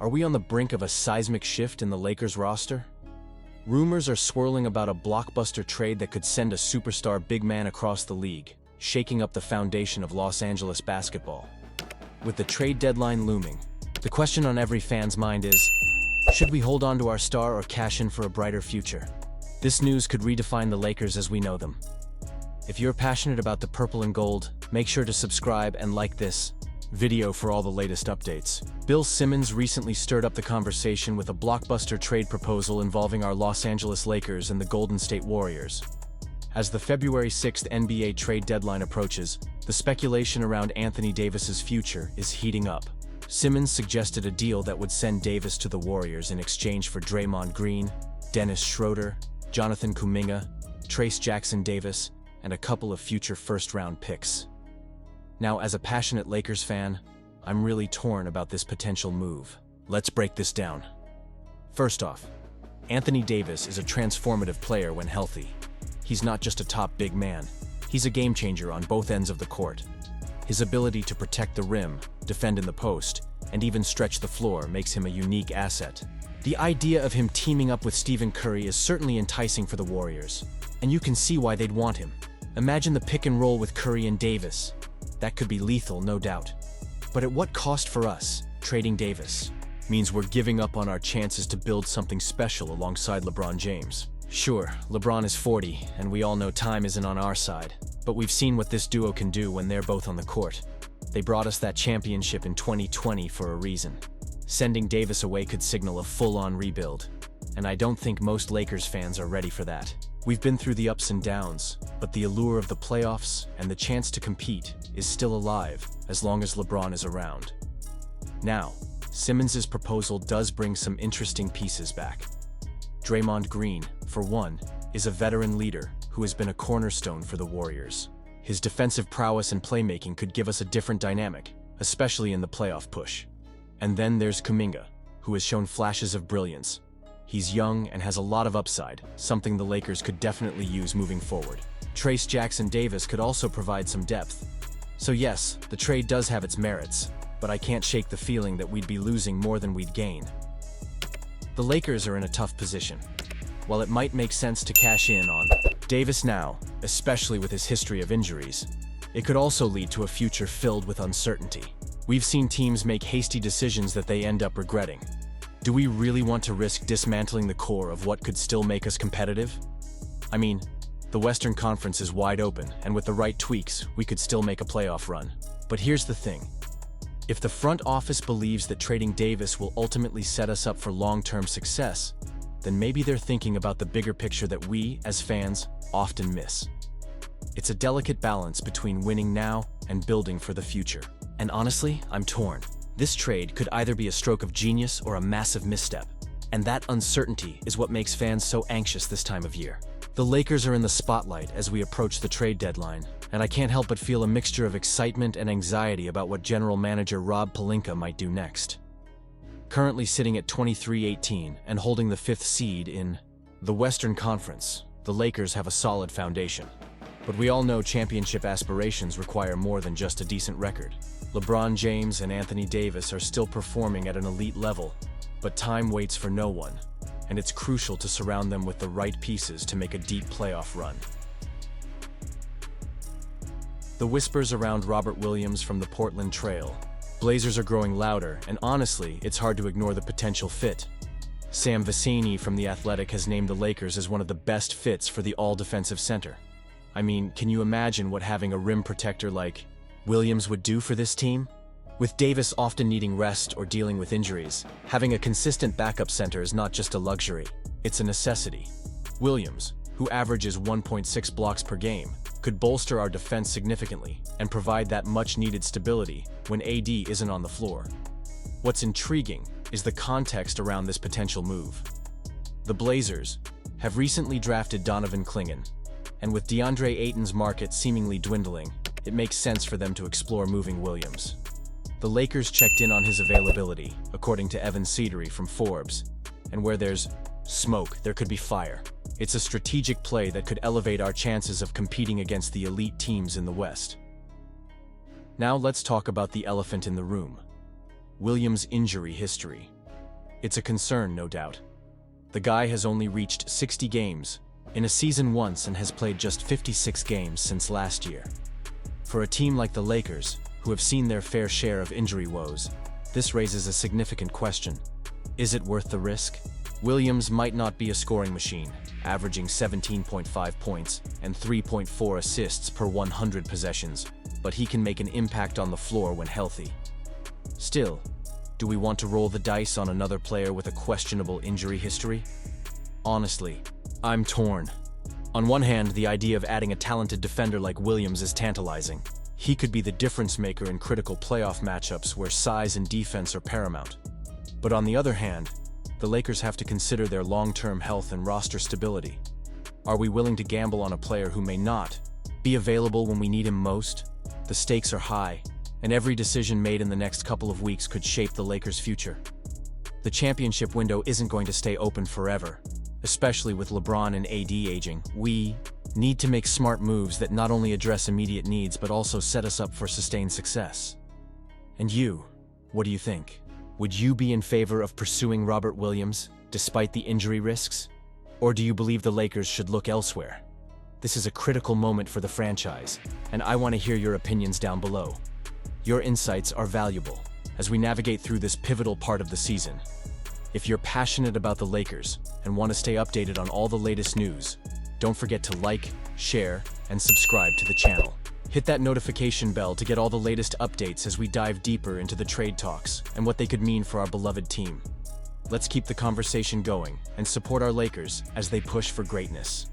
Are we on the brink of a seismic shift in the Lakers roster? Rumors are swirling about a blockbuster trade that could send a superstar big man across the league, shaking up the foundation of Los Angeles basketball. With the trade deadline looming, the question on every fan's mind is, should we hold on to our star or cash in for a brighter future? This news could redefine the Lakers as we know them. If you're passionate about the purple and gold, make sure to subscribe and like this video for all the latest updates. Bill Simmons recently stirred up the conversation with a blockbuster trade proposal involving our Los Angeles Lakers and the Golden State Warriors. As the February 6th NBA trade deadline approaches, the speculation around Anthony Davis's future is heating up. Simmons suggested a deal that would send Davis to the Warriors in exchange for Draymond Green, Dennis Schroeder, Jonathan Kuminga, Trayce Jackson-Davis, and a couple of future first-round picks. Now, as a passionate Lakers fan, I'm really torn about this potential move. Let's break this down. First off, Anthony Davis is a transformative player when healthy. He's not just a top big man, he's a game changer on both ends of the court. His ability to protect the rim, defend in the post, and even stretch the floor makes him a unique asset. The idea of him teaming up with Stephen Curry is certainly enticing for the Warriors, and you can see why they'd want him. Imagine the pick and roll with Curry and Davis. That could be lethal, no doubt. But at what cost for us? Trading Davis means we're giving up on our chances to build something special alongside LeBron James. Sure, LeBron is 40, and we all know time isn't on our side, but we've seen what this duo can do when they're both on the court. They brought us that championship in 2020 for a reason. Sending Davis away could signal a full-on rebuild, and I don't think most Lakers fans are ready for that. We've been through the ups and downs, but the allure of the playoffs and the chance to compete is still alive as long as LeBron is around. Now, Simmons' proposal does bring some interesting pieces back. Draymond Green, for one, is a veteran leader who has been a cornerstone for the Warriors. His defensive prowess and playmaking could give us a different dynamic, especially in the playoff push. And then there's Kuminga, who has shown flashes of brilliance. He's young and has a lot of upside, something the Lakers could definitely use moving forward. Trayce Jackson-Davis could also provide some depth. So yes, the trade does have its merits, but I can't shake the feeling that we'd be losing more than we'd gain. The Lakers are in a tough position. While it might make sense to cash in on Davis now, especially with his history of injuries, it could also lead to a future filled with uncertainty. We've seen teams make hasty decisions that they end up regretting. Do we really want to risk dismantling the core of what could still make us competitive? I mean, the Western Conference is wide open, and with the right tweaks, we could still make a playoff run. But here's the thing. If the front office believes that trading Davis will ultimately set us up for long-term success, then maybe they're thinking about the bigger picture that we, as fans, often miss. It's a delicate balance between winning now and building for the future. And honestly, I'm torn. This trade could either be a stroke of genius or a massive misstep. And that uncertainty is what makes fans so anxious this time of year. The Lakers are in the spotlight as we approach the trade deadline, and I can't help but feel a mixture of excitement and anxiety about what general manager Rob Pelinka might do next. Currently sitting at 23-18 and holding the 5th seed in the Western Conference, the Lakers have a solid foundation. But we all know championship aspirations require more than just a decent record. LeBron James and Anthony Davis are still performing at an elite level, but time waits for no one, and it's crucial to surround them with the right pieces to make a deep playoff run. The whispers around Robert Williams from the Portland Trail Blazers are growing louder, and honestly, it's hard to ignore the potential fit. Sam Vecenie from The Athletic has named the Lakers as one of the best fits for the all-defensive center. I mean, can you imagine what having a rim protector like Williams would do for this team? With Davis often needing rest or dealing with injuries, having a consistent backup center is not just a luxury, it's a necessity. Williams, who averages 1.6 blocks per game, could bolster our defense significantly and provide that much-needed stability when AD isn't on the floor. What's intriguing is the context around this potential move. The Blazers have recently drafted Donovan Clingan, and with DeAndre Ayton's market seemingly dwindling, it makes sense for them to explore moving Williams. The Lakers checked in on his availability, according to Evan Cedery from Forbes, and where there's smoke, there could be fire. It's a strategic play that could elevate our chances of competing against the elite teams in the West. Now let's talk about the elephant in the room. Williams' injury history. It's a concern, no doubt. The guy has only reached 60 games in a season once and has played just 56 games since last year. For a team like the Lakers, who have seen their fair share of injury woes, this raises a significant question. Is it worth the risk? Williams might not be a scoring machine, averaging 17.5 points and 3.4 assists per 100 possessions, but he can make an impact on the floor when healthy. Still, do we want to roll the dice on another player with a questionable injury history? Honestly, I'm torn. On one hand, the idea of adding a talented defender like Williams is tantalizing. He could be the difference maker in critical playoff matchups where size and defense are paramount. But on the other hand, the Lakers have to consider their long-term health and roster stability. Are we willing to gamble on a player who may not be available when we need him most? The stakes are high, and every decision made in the next couple of weeks could shape the Lakers' future. The championship window isn't going to stay open forever, especially with LeBron and AD aging. We need to make smart moves that not only address immediate needs but also set us up for sustained success. And you, what do you think? Would you be in favor of pursuing Robert Williams, despite the injury risks? Or do you believe the Lakers should look elsewhere? This is a critical moment for the franchise, and I want to hear your opinions down below. Your insights are valuable as we navigate through this pivotal part of the season. If you're passionate about the Lakers and want to stay updated on all the latest news, don't forget to like, share, and subscribe to the channel. Hit that notification bell to get all the latest updates as we dive deeper into the trade talks and what they could mean for our beloved team. Let's keep the conversation going and support our Lakers as they push for greatness.